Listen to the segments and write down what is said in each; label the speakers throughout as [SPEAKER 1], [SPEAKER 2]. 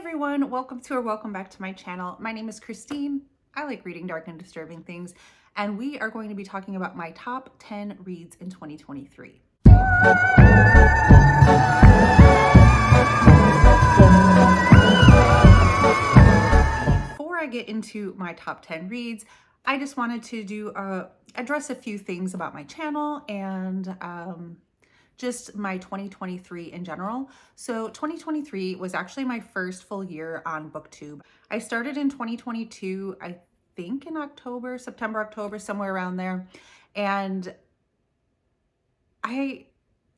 [SPEAKER 1] everyone, welcome to or welcome back to my channel. My name is Christine. I like reading dark and disturbing things, and we are going to be talking about my top 10 reads in 2023. Before I get into my top 10 reads, I just wanted to address a few things about my channel and just my 2023 in general. So 2023 was actually my first full year on BookTube. I started in 2022, I think in October, September, October, somewhere around there. And I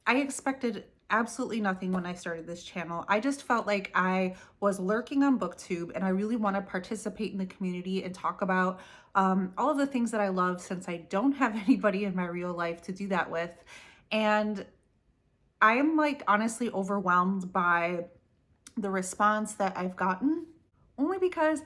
[SPEAKER 1] expected absolutely nothing when I started this channel. I just felt like I was lurking on BookTube and I really want to participate in the community and talk about all of the things that I love, since I don't have anybody in my real life to do that with. And I am like honestly overwhelmed by the response that I've gotten, only because,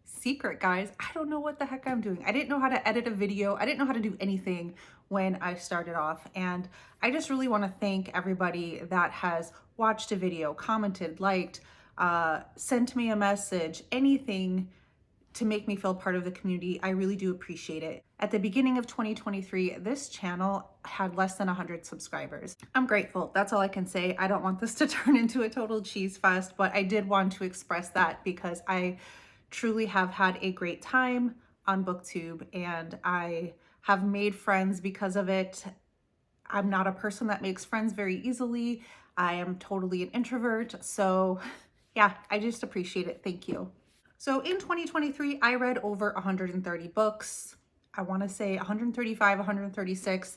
[SPEAKER 1] secret guys, I don't know what the heck I'm doing. I didn't know how to edit a video. I didn't know how to do anything when I started off. And I just really want to thank everybody that has watched a video, commented, liked, sent me a message, anything to make me feel part of the community. I really do appreciate it. At the beginning of 2023, this channel had less than 100 subscribers. I'm grateful. That's all I can say. I don't want this to turn into a total cheese fest, but I did want to express that because I truly have had a great time on BookTube and I have made friends because of it. I'm not a person that makes friends very easily. I am totally an introvert. So yeah, I just appreciate it. Thank you. So in 2023, I read over 130 books. I want to say 135, 136.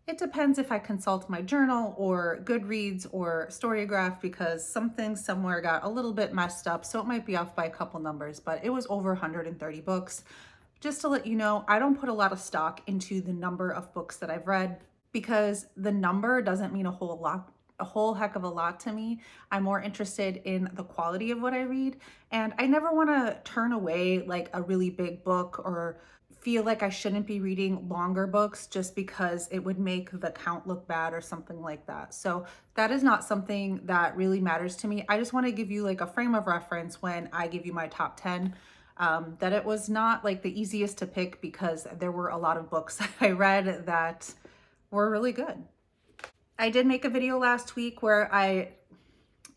[SPEAKER 1] It depends if I consult my journal or Goodreads or Storygraph, because something somewhere got a little bit messed up. So it might be off by a couple numbers, but it was over 130 books. Just to let you know, I don't put a lot of stock into the number of books that I've read, because the number doesn't mean a whole heck of a lot to me. I'm more interested in the quality of what I read, and I never want to turn away like a really big book or feel like I shouldn't be reading longer books just because it would make the count look bad or something like that. So that is not something that really matters to me. I just want to give you like a frame of reference when I give you my top 10. That it was not like the easiest to pick, because there were a lot of books that I read that were really good. I did make a video last week where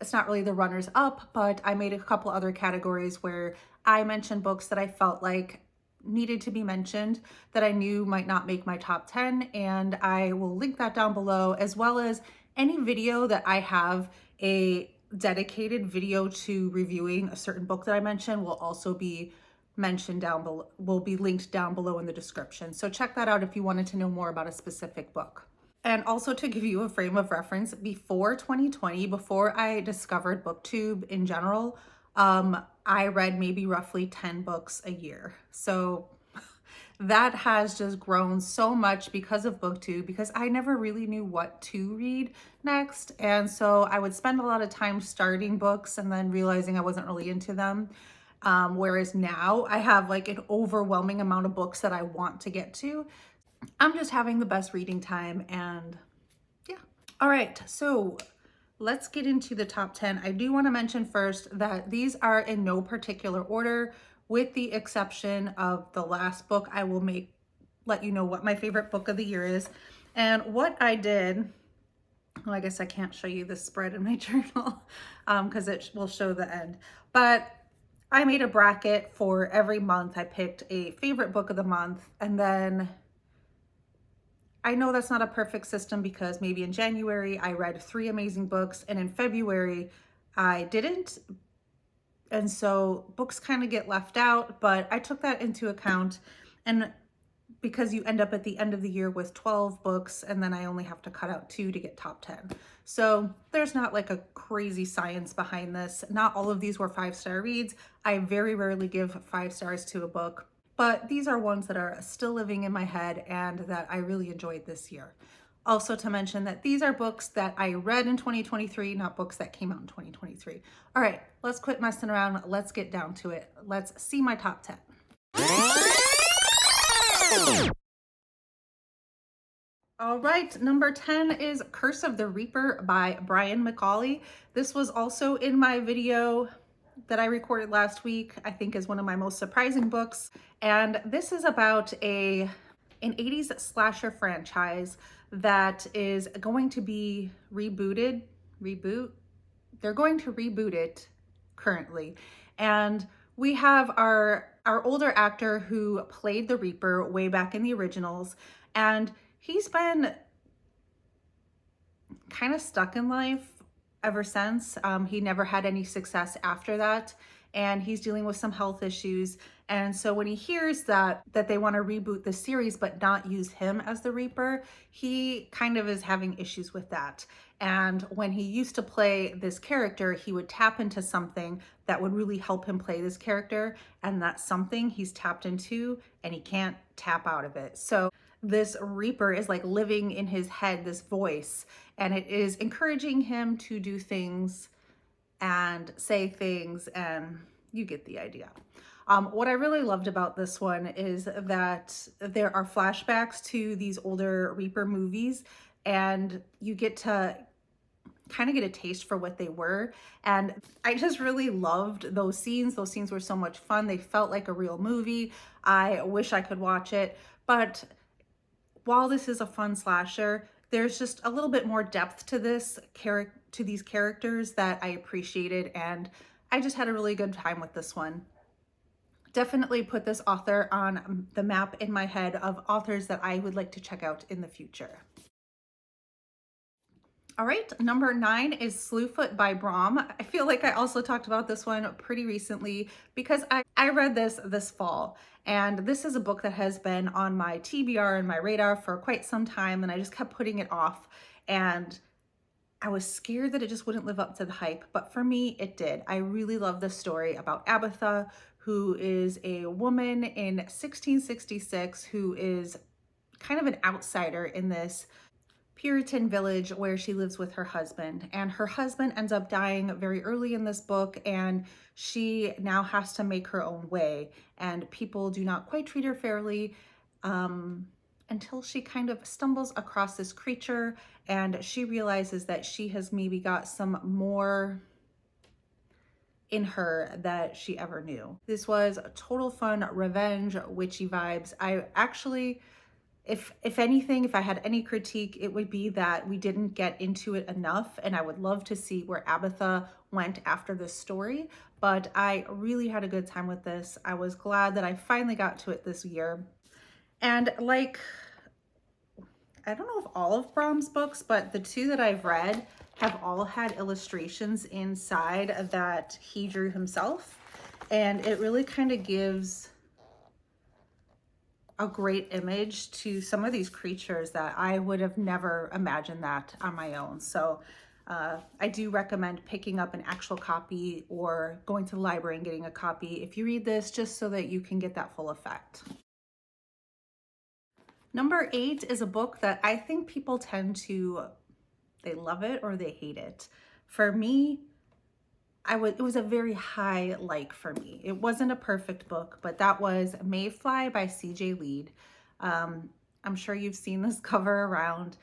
[SPEAKER 1] it's not really the runners up, but I made a couple other categories where I mentioned books that I felt like needed to be mentioned that I knew might not make my top 10, and I will link that down below, as well as any video that I have a dedicated video to reviewing a certain book that I mentioned will also be mentioned down below, will be linked down below in the description. So check that out if you wanted to know more about a specific book. And also, to give you a frame of reference, before 2020, before I discovered BookTube in general, I read maybe roughly 10 books a year. So that has just grown so much because of BookTube, because I never really knew what to read next. And so I would spend a lot of time starting books and then realizing I wasn't really into them. Whereas now I have like an overwhelming amount of books that I want to get to. I'm just having the best reading time, and yeah. All right, so let's get into the top 10. I do want to mention first that these are in no particular order, with the exception of the last book. I will let you know what my favorite book of the year is. And what I did, well, I guess I can't show you the spread in my journal because it will show the end, but I made a bracket for every month. I picked a favorite book of the month, and then I know that's not a perfect system, because maybe in January I read 3 amazing books and in February I didn't. And so books kind of get left out, but I took that into account. And because you end up at the end of the year with 12 books, and then I only have to cut out 2 to get top 10. So there's not like a crazy science behind this. Not all of these were 5-star reads. I very rarely give 5 stars to a book, but these are ones that are still living in my head and that I really enjoyed this year. Also to mention that these are books that I read in 2023, not books that came out in 2023. All right, let's quit messing around. Let's get down to it. Let's see my top 10. All right, number 10 is Curse of the Reaper by Brian McCauley. This was also in my video that I recorded last week, I think is one of my most surprising books. And this is about an 80s slasher franchise that is going to be they're going to reboot it currently. And we have our older actor who played the Reaper way back in the originals, and he's been kind of stuck in life ever since. He never had any success after that, and he's dealing with some health issues. And so when he hears that they want to reboot the series but not use him as the Reaper, he kind of is having issues with that. And when he used to play this character, he would tap into something that would really help him play this character, and that's something he's tapped into and he can't tap out of it. So this Reaper is like living in his head, this voice, and it is encouraging him to do things and say things, and you get the idea. What I really loved about this one is that there are flashbacks to these older Reaper movies, and you get to kind of get a taste for what they were. And I just really loved those scenes. Those scenes were so much fun. They felt like a real movie. I wish I could watch it. But while this is a fun slasher, there's just a little bit more depth to these characters that I appreciated, and I just had a really good time with this one. Definitely put this author on the map in my head of authors that I would like to check out in the future. All right, number 9 is Slewfoot by Brom. I feel like I also talked about this one pretty recently because I read this fall, and this is a book that has been on my TBR and my radar for quite some time, and I just kept putting it off, and I was scared that it just wouldn't live up to the hype, but for me, it did. I really love this story about Abatha, who is a woman in 1666 who is kind of an outsider in this Puritan village where she lives with her husband, and her husband ends up dying very early in this book, and she now has to make her own way, and people do not quite treat her fairly until she kind of stumbles across this creature, and she realizes that she has maybe got some more in her that she ever knew. This was a total fun revenge witchy vibes. I actually, if anything, if I had any critique, it would be that we didn't get into it enough, and I would love to see where Abatha went after this story, but I really had a good time with this. I was glad that I finally got to it this year. And like, I don't know if all of Brom's books, but the 2 that I've read have all had illustrations inside that he drew himself, and it really kind of gives a great image to some of these creatures that I would have never imagined that on my own. So I do recommend picking up an actual copy or going to the library and getting a copy if you read this, just so that you can get that full effect. Number 8 is a book that I think people tend to, they love it or they hate it. For me, it was a very high like for me. It wasn't a perfect book, but that was Mayfly by CJ Leede. I'm sure you've seen this cover around.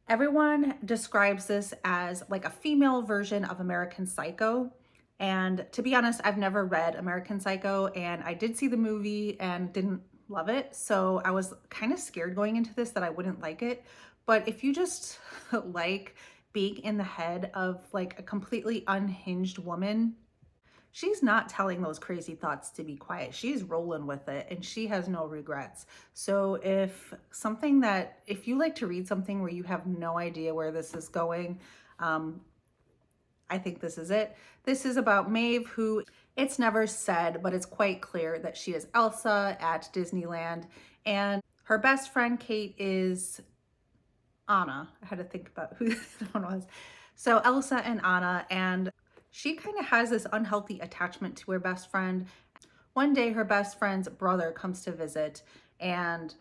[SPEAKER 1] Everyone describes this as like a female version of American Psycho. And to be honest, I've never read American Psycho, and I did see the movie and didn't love it. So I was kind of scared going into this that I wouldn't like it. But if you just like being in the head of like a completely unhinged woman, she's not telling those crazy thoughts to be quiet. She's rolling with it, and she has no regrets. So if you like to read something where you have no idea where this is going, I think this is it. This is about Maeve, who, it's never said, but it's quite clear that she is Elsa at Disneyland, and her best friend Kate is Anna. I had to think about who this one was. So Elsa and Anna, and she kind of has this unhealthy attachment to her best friend. One day her best friend's brother comes to visit, and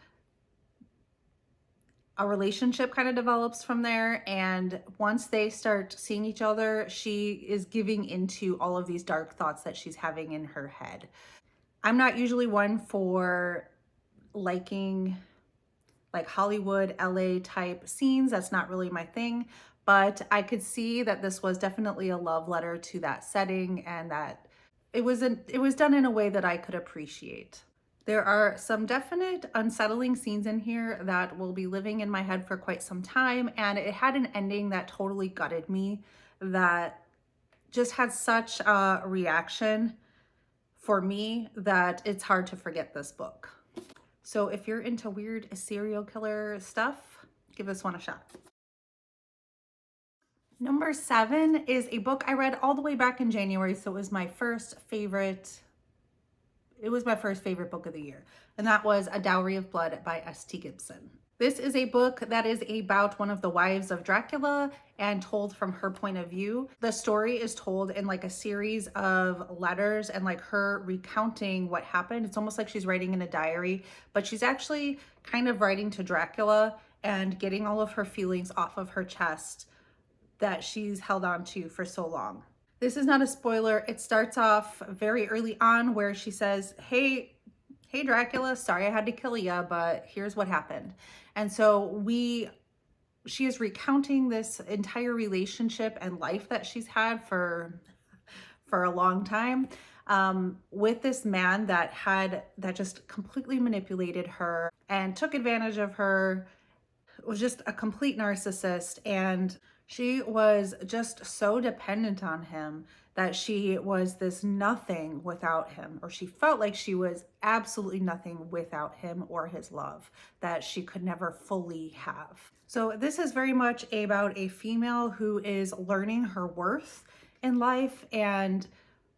[SPEAKER 1] a relationship kind of develops from there. And once they start seeing each other, she is giving into all of these dark thoughts that she's having in her head. I'm not usually one for liking like Hollywood, LA type scenes. That's not really my thing, but I could see that this was definitely a love letter to that setting, and that it was done in a way that I could appreciate. There are some definite unsettling scenes in here that will be living in my head for quite some time, and it had an ending that totally gutted me, that just had such a reaction for me that it's hard to forget this book. So if you're into weird serial killer stuff, give this one a shot. Number 7 is a book I read all the way back in January, so it was my first favorite book of the year, and that was A Dowry of Blood by S.T. Gibson. This is a book that is about one of the wives of Dracula and told from her point of view. The story is told in like a series of letters and like her recounting what happened. It's almost like she's writing in a diary, but she's actually kind of writing to Dracula and getting all of her feelings off of her chest that she's held on to for so long. This is not a spoiler. It starts off very early on where she says, hey Dracula, sorry I had to kill you, but here's what happened. And so she is recounting this entire relationship and life that she's had for a long time, with this man that just completely manipulated her and took advantage of her, was just a complete narcissist, and she was just so dependent on him that she was this nothing without him, or she felt like she was absolutely nothing without him or his love that she could never fully have. So this is very much about a female who is learning her worth in life and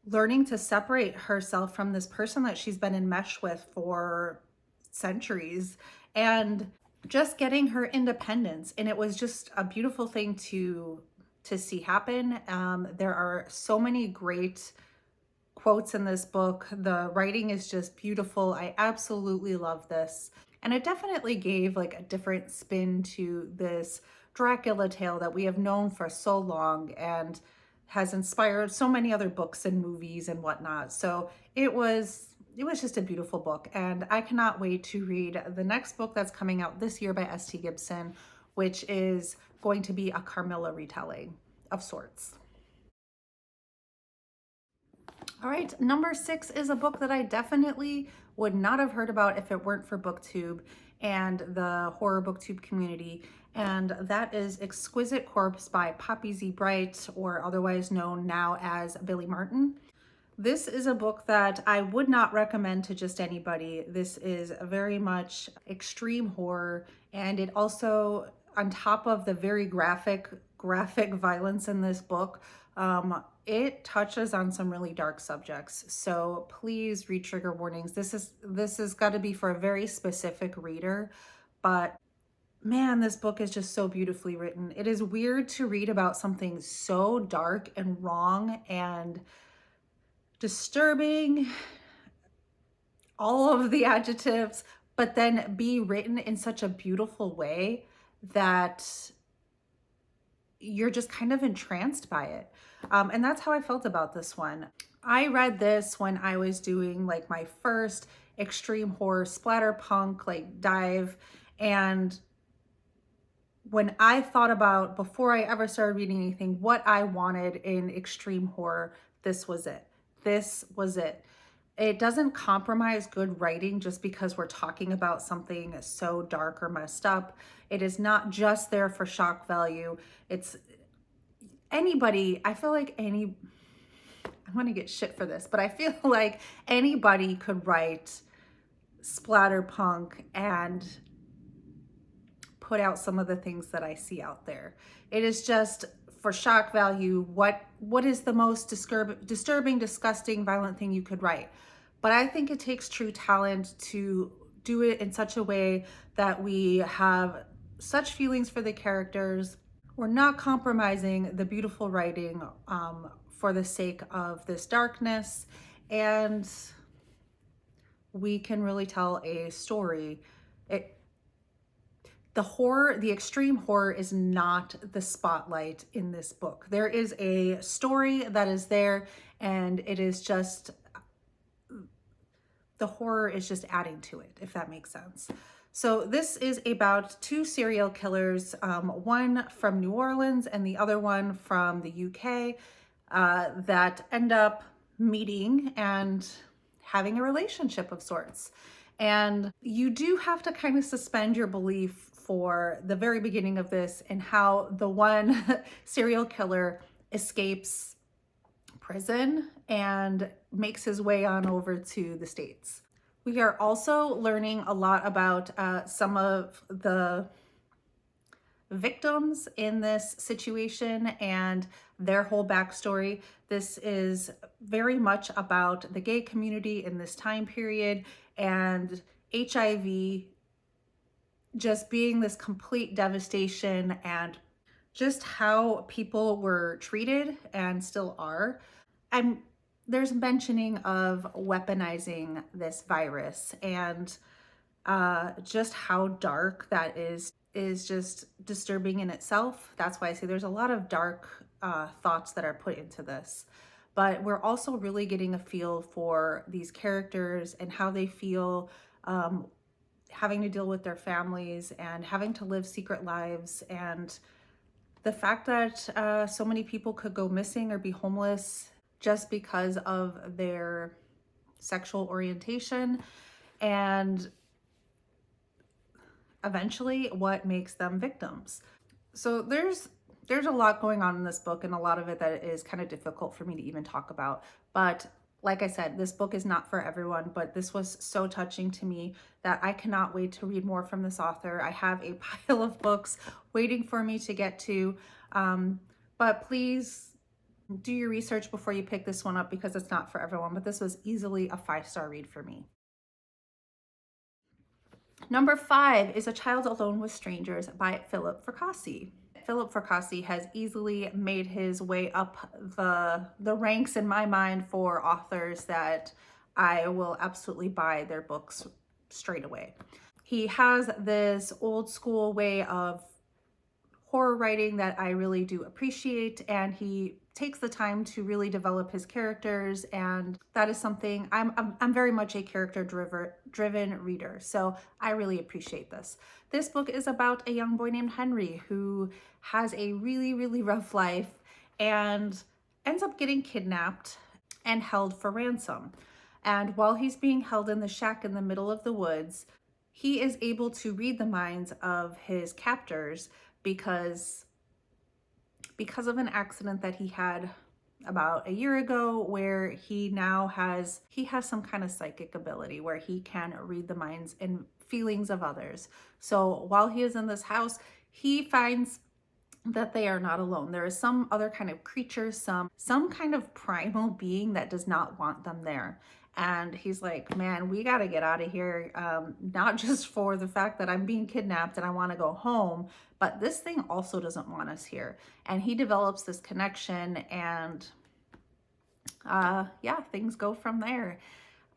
[SPEAKER 1] learning to separate herself from this person that she's been enmeshed with for centuries, and just getting her independence. And it was just a beautiful thing to see happen. There are so many great quotes in this book. The writing is just beautiful. I absolutely love this. And it definitely gave like a different spin to this Dracula tale that we have known for so long and has inspired so many other books and movies and whatnot. So it was just a beautiful book, and I cannot wait to read the next book that's coming out this year by S.T. Gibson, which is going to be a Carmilla retelling of sorts. All right, number 6 is a book that I definitely would not have heard about if it weren't for BookTube and the horror BookTube community, and that is Exquisite Corpse by Poppy Z. Brite, or otherwise known now as Billy Martin. This is a book that I would not recommend to just anybody. This is very much extreme horror, and it also, on top of the very graphic violence in this book, it touches on some really dark subjects. So please read trigger warnings. This has got to be for a very specific reader, but man, this book is just so beautifully written. It is weird to read about something so dark and wrong and disturbing, all of the adjectives, but then be written in such a beautiful way that you're just kind of entranced by it. And that's how I felt about this one. I read this when I was doing like my first extreme horror splatterpunk like dive, and when I thought about, before I ever started reading anything, what I wanted in extreme horror, this was it. This was it. It doesn't compromise good writing just because we're talking about something so dark or messed up. It is not just there for shock value. It's anybody, I feel like I want to get shit for this, but I feel like anybody could write splatterpunk and put out some of the things that I see out there. It is just for shock value, what is the most disturbing, disgusting, violent thing you could write. But I think it takes true talent to do it in such a way that we have such feelings for the characters. We're not compromising the beautiful writing for the sake of this darkness, and we can really tell a story. The extreme horror is not the spotlight in this book. There is a story that is there, and it is just, the horror is just adding to it, if that makes sense. So this is about two serial killers, one from New Orleans and the other one from the UK, that end up meeting and having a relationship of sorts. And you do have to kind of suspend your belief for the very beginning of this and how the one serial killer escapes prison and makes his way on over to the States. We are also learning a lot about some of the victims in this situation and their whole backstory. This is very much about the gay community in this time period and HIV just being this complete devastation and just how people were treated and still are. And there's mentioning of weaponizing this virus and just how dark that is just disturbing in itself. That's why I say there's a lot of dark thoughts that are put into this. But we're also really getting a feel for these characters and how they feel having to deal with their families and having to live secret lives, and the fact that so many people could go missing or be homeless just because of their sexual orientation, and eventually what makes them victims. So there's a lot going on in this book, and a lot of it that is kind of difficult for me to even talk about. But like I said, this book is not for everyone, but this was so touching to me that I cannot wait to read more from this author. I have a pile of books waiting for me to get to, but please do your research before you pick this one up because it's not for everyone, but this was easily a 5-star read for me. Number 5 is A Child Alone with Strangers by Philip Fracassi. Philip Fracassi has easily made his way up the ranks in my mind for authors that I will absolutely buy their books straight away. He has this old school way of horror writing that I really do appreciate, and he takes the time to really develop his characters, and that is something I'm very much a character driven reader, so I really appreciate this. This book is about a young boy named Henry who has a really rough life and ends up getting kidnapped and held for ransom. And while he's being held in the shack in the middle of the woods, he is able to read the minds of his captors because of an accident that he had about a year ago, where he has some kind of psychic ability where he can read the minds and feelings of others. So while he is in this house, he finds that they are not alone. There is some other kind of creature, some kind of primal being that does not want them there. And he's like, man, we got to get out of here. Not just for the fact that I'm being kidnapped and I want to go home, but this thing also doesn't want us here. And he develops this connection, and yeah, things go from there.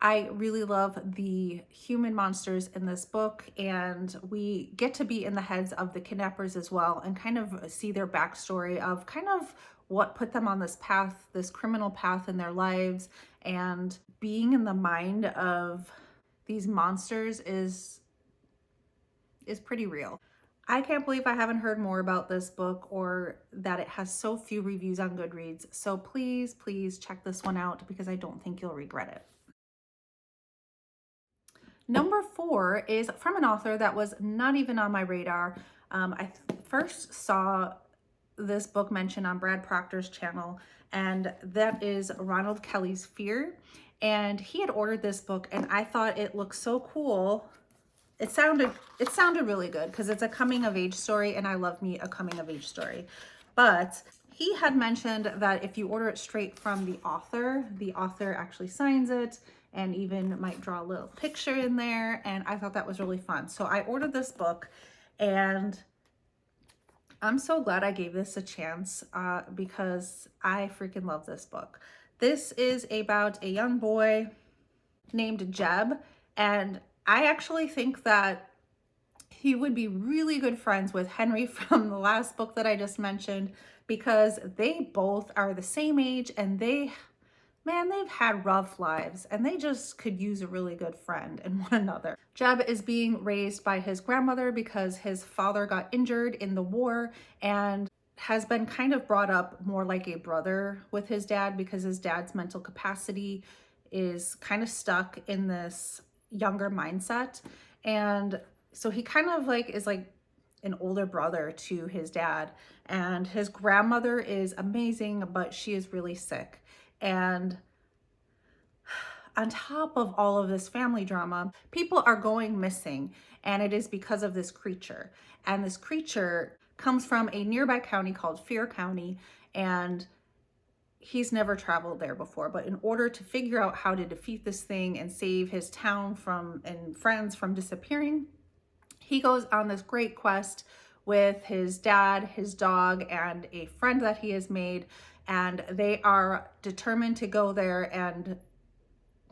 [SPEAKER 1] I really love the human monsters in this book, and we get to be in the heads of the kidnappers as well and kind of see their backstory of kind of what put them on this path, this criminal path in their lives. And being in the mind of these monsters is pretty real. I can't believe I haven't heard more about this book, or that it has so few reviews on Goodreads. So please check this one out because I don't think you'll regret it. Number 4 is from an author that was not even on my radar. I first saw this book mentioned on Brad Proctor's channel, and that is Ronald Kelly's Fear. And he had ordered this book, and I thought it looked so cool. It sounded really good because it's a coming of age story, and I love me a coming of age story. But he had mentioned that if you order it straight from the author actually signs it and even might draw a little picture in there, and I thought that was really fun. So I ordered this book, and I'm so glad I gave this a chance because I freaking love this book. This is about a young boy named Jeb, and I actually think that he would be really good friends with Henry from the last book that I just mentioned, because they both are the same age and they man, they've had rough lives and they just could use a really good friend in one another. Jeb is being raised by his grandmother because his father got injured in the war and has been kind of brought up more like a brother with his dad because his dad's mental capacity is kind of stuck in this younger mindset. And so he kind of like is like an older brother to his dad. And his grandmother is amazing, but she is really sick. And on top of all of this family drama, people are going missing, and it is because of this creature. And this creature comes from a nearby county called Fear County, and he's never traveled there before. But in order to figure out how to defeat this thing and save his town from and friends from disappearing, he goes on this great quest with his dad, his dog, and a friend that he has made, and they are determined to go there and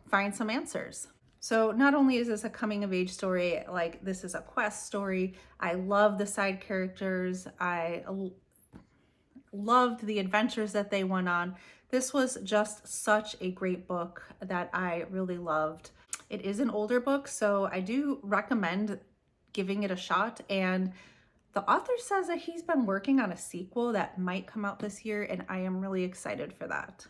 [SPEAKER 1] find some answers. So not only is this a coming of age story, like this is a quest story. I love the side characters. I loved the adventures that they went on. This was just such a great book that I really loved. It is an older book, so I do recommend giving it a shot. And the author says that he's been working on a sequel that might come out this year, and I am really excited for that.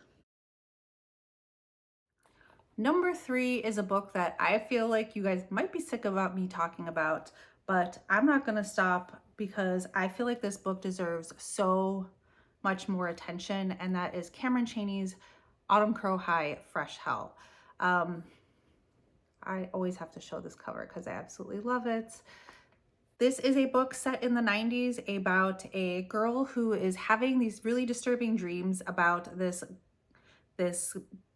[SPEAKER 1] Number 3 is a book that I feel like you guys might be sick about me talking about, but I'm not going to stop because I feel like this book deserves so much more attention, and that is Cameron Chaney's Autumn Crow High Fresh Hell. I always have to show this cover because I absolutely love it. This is a book set in the 90s about a girl who is having these really disturbing dreams about this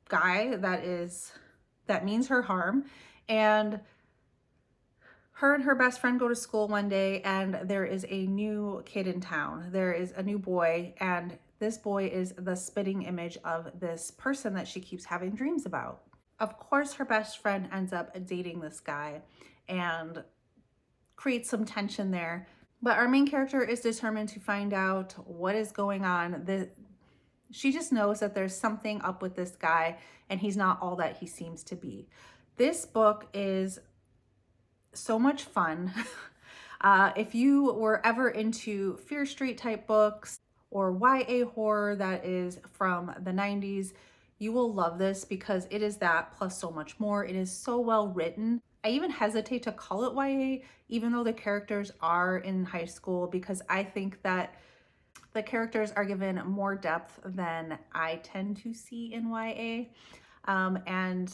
[SPEAKER 1] guy that means her harm. And her best friend go to school one day, and there is a new kid in town. There is a new boy, and this boy is the spitting image of this person that she keeps having dreams about. Of course, her best friend ends up dating this guy and creates some tension there. But our main character is determined to find out what is going on. She just knows that there's something up with this guy and he's not all that he seems to be. This book is so much fun. If you were ever into Fear Street type books or YA horror that is from the 90s, you will love this because it is that plus so much more. It is so well written. I even hesitate to call it YA, even though the characters are in high school, because I think that the characters are given more depth than I tend to see in YA. And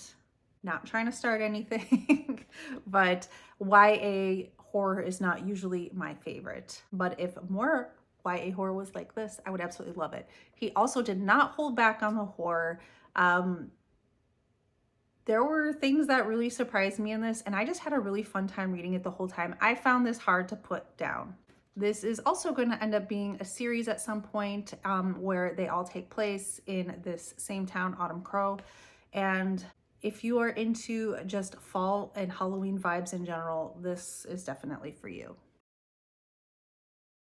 [SPEAKER 1] not trying to start anything, but YA horror is not usually my favorite. But if more YA horror was like this, I would absolutely love it. He also did not hold back on the horror. There were things that really surprised me in this, and I just had a really fun time reading it the whole time. I found this hard to put down. This is also going to end up being a series at some point where they all take place in this same town, Autumn Crow. And if you are into just fall and Halloween vibes in general, this is definitely for you.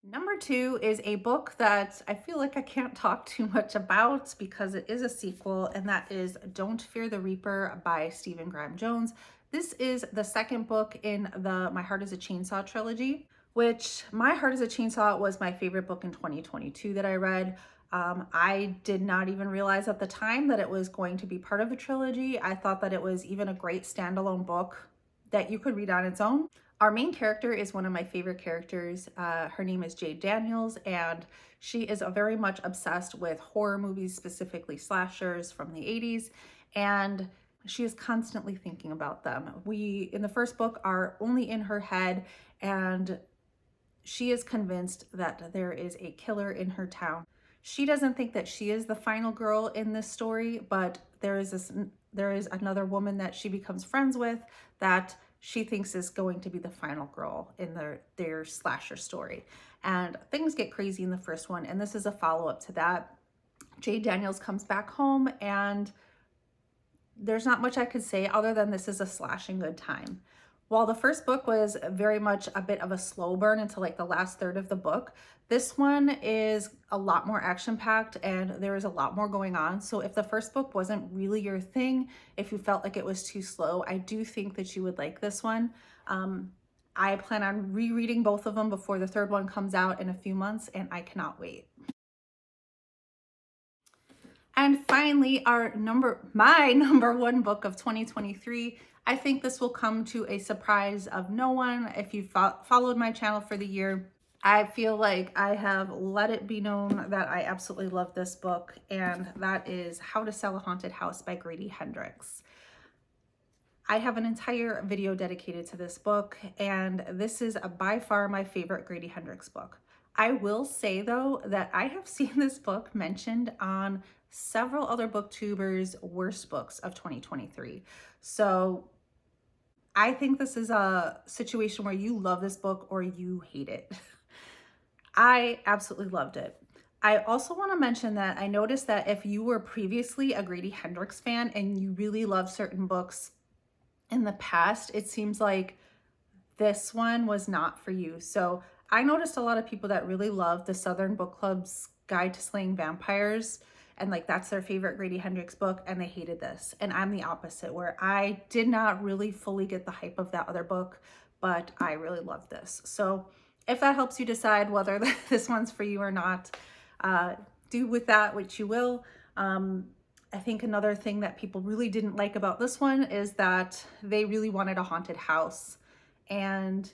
[SPEAKER 1] Number 2 is a book that I feel like I can't talk too much about because it is a sequel, and that is Don't Fear the Reaper by Stephen Graham Jones. This is the second book in the My Heart is a Chainsaw trilogy, which My Heart is a Chainsaw was my favorite book in 2022 that I read. I did not even realize at the time that it was going to be part of the trilogy. I thought that it was even a great standalone book that you could read on its own. Our main character is one of my favorite characters. Her name is Jade Daniels, and she is very much obsessed with horror movies, specifically slashers from the 80s, and she is constantly thinking about them. We, in the first book, are only in her head, and she is convinced that there is a killer in her town. She doesn't think that she is the final girl in this story, but there is another woman that she becomes friends with that she thinks is going to be the final girl in their slasher story. And things get crazy in the first one, and this is a follow-up to that. Jade Daniels comes back home, and there's not much I could say other than this is a slashing good time. While the first book was very much a bit of a slow burn until like the last third of the book, this one is a lot more action packed and there is a lot more going on. So if the first book wasn't really your thing, if you felt like it was too slow, I do think that you would like this one. I plan on rereading both of them before the third one comes out in a few months, and I cannot wait. And finally, my number one book of 2023. I think this will come to a surprise of no one. If you followed my channel for the year, I feel like I have let it be known that I absolutely love this book, and that is How to Sell a Haunted House by Grady Hendrix. I have an entire video dedicated to this book, and this is by far my favorite Grady Hendrix book. I will say though that I have seen this book mentioned on several other booktubers' worst books of 2023. So I think this is a situation where you love this book or you hate it. I absolutely loved it. I also want to mention that I noticed that if you were previously a Grady Hendrix fan and you really love certain books in the past, it seems like this one was not for you. So I noticed a lot of people that really love the Southern Book Club's Guide to Slaying Vampires, and like that's their favorite Grady Hendrix book, and they hated this. And I'm the opposite, where I did not really fully get the hype of that other book, but I really love this. So if that helps you decide whether this one's for you or not, do with that what you will. I think another thing that people really didn't like about this one is that they really wanted a haunted house. And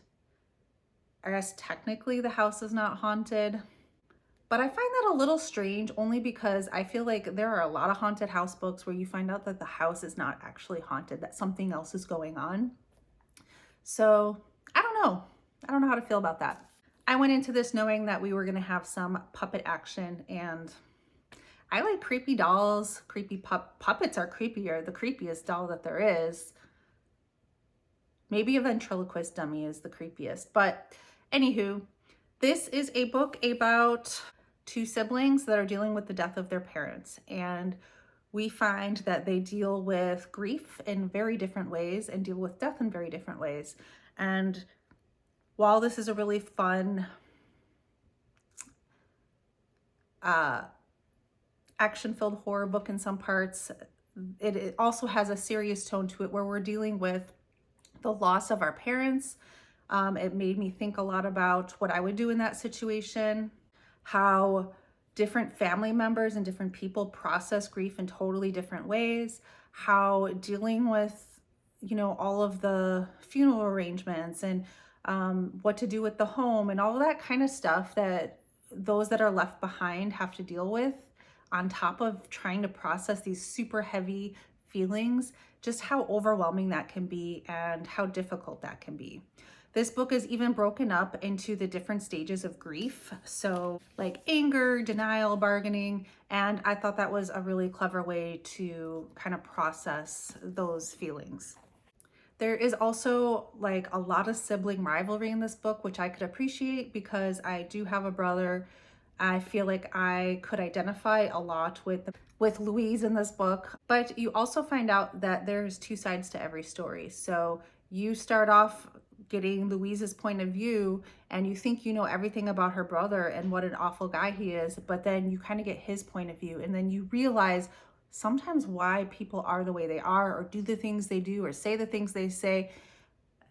[SPEAKER 1] I guess technically the house is not haunted, but I find that a little strange only because I feel like there are a lot of haunted house books where you find out that the house is not actually haunted, that something else is going on. So I don't know. I don't know how to feel about that. I went into this knowing that we were going to have some puppet action, and I like creepy dolls. Creepy puppets are creepier, the creepiest doll that there is. Maybe a ventriloquist dummy is the creepiest. But anywho, this is a book about two siblings that are dealing with the death of their parents. And we find that they deal with grief in very different ways and deal with death in very different ways. And while this is a really fun action-filled horror book in some parts, it also has a serious tone to it where we're dealing with the loss of our parents. It made me think a lot about what I would do in that situation, how different family members and different people process grief in totally different ways, how dealing with, you know, all of the funeral arrangements and what to do with the home and all of that kind of stuff that those that are left behind have to deal with, on top of trying to process these super heavy feelings, just how overwhelming that can be and how difficult that can be. This book is even broken up into the different stages of grief. So like anger, denial, bargaining. And I thought that was a really clever way to kind of process those feelings. There is also like a lot of sibling rivalry in this book, which I could appreciate because I do have a brother. I feel like I could identify a lot with Louise in this book, but you also find out that there's two sides to every story. So you start off getting Louise's point of view and you think you know everything about her brother and what an awful guy he is, but then you kind of get his point of view and then you realize sometimes why people are the way they are or do the things they do or say the things they say.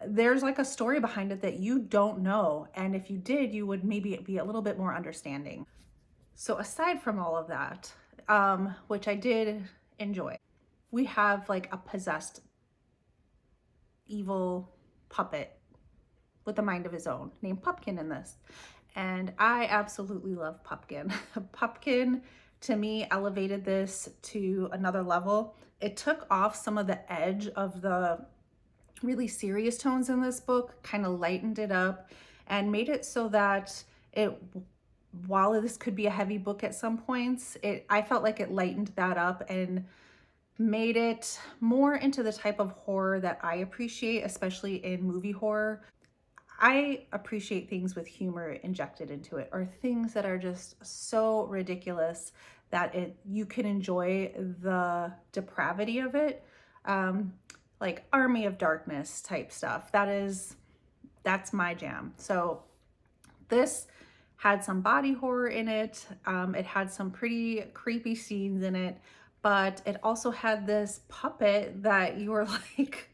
[SPEAKER 1] There's like a story behind it that you don't know, and if you did, you would maybe be a little bit more understanding. So aside from all of that, which I did enjoy, we have like a possessed evil puppet with a mind of his own named Pupkin in this. And I absolutely love Pupkin. Pupkin to me elevated this to another level. It took off some of the edge of the really serious tones in this book, kind of lightened it up and made it so that while this could be a heavy book at some points, I felt like it lightened that up and made it more into the type of horror that I appreciate, especially in movie horror. I appreciate things with humor injected into it, or things that are just so ridiculous that you can enjoy the depravity of it. like Army of Darkness type stuff. That's my jam. So this had some body horror in it. It had some pretty creepy scenes in it, but it also had this puppet that you were like,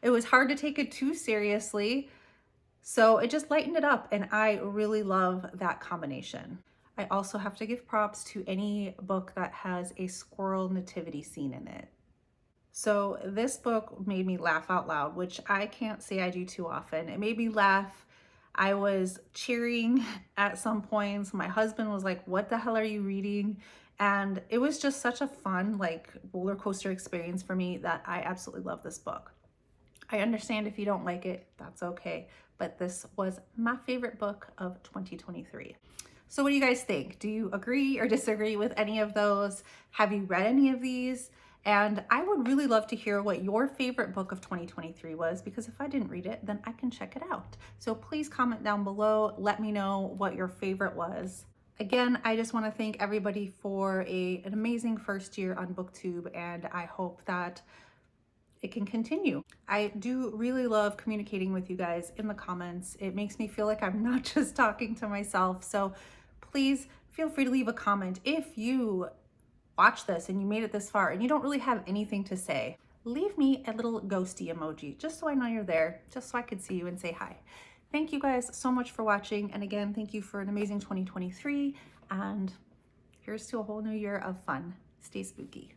[SPEAKER 1] it was hard to take it too seriously. So it just lightened it up, and I really love that combination. I also have to give props to any book that has a squirrel nativity scene in it. So this book made me laugh out loud, which I can't say I do too often. It made me laugh. I was cheering at some points. My husband was like, "What the hell are you reading?" And it was just such a fun, like, roller coaster experience for me that I absolutely love this book. I understand if you don't like it, that's okay. But this was my favorite book of 2023. So what do you guys think? Do you agree or disagree with any of those? Have you read any of these? And I would really love to hear what your favorite book of 2023 was, because if I didn't read it, then I can check it out. So please comment down below. Let me know what your favorite was. Again, I just want to thank everybody for an amazing first year on BookTube, and I hope that it can continue. I do really love communicating with you guys in the comments. It makes me feel like I'm not just talking to myself. So please feel free to leave a comment. If you watch this and you made it this far and you don't really have anything to say, leave me a little ghosty emoji just so I know you're there, just so I could see you and say hi. Thank you guys so much for watching. And again, thank you for an amazing 2023. And here's to a whole new year of fun. Stay spooky.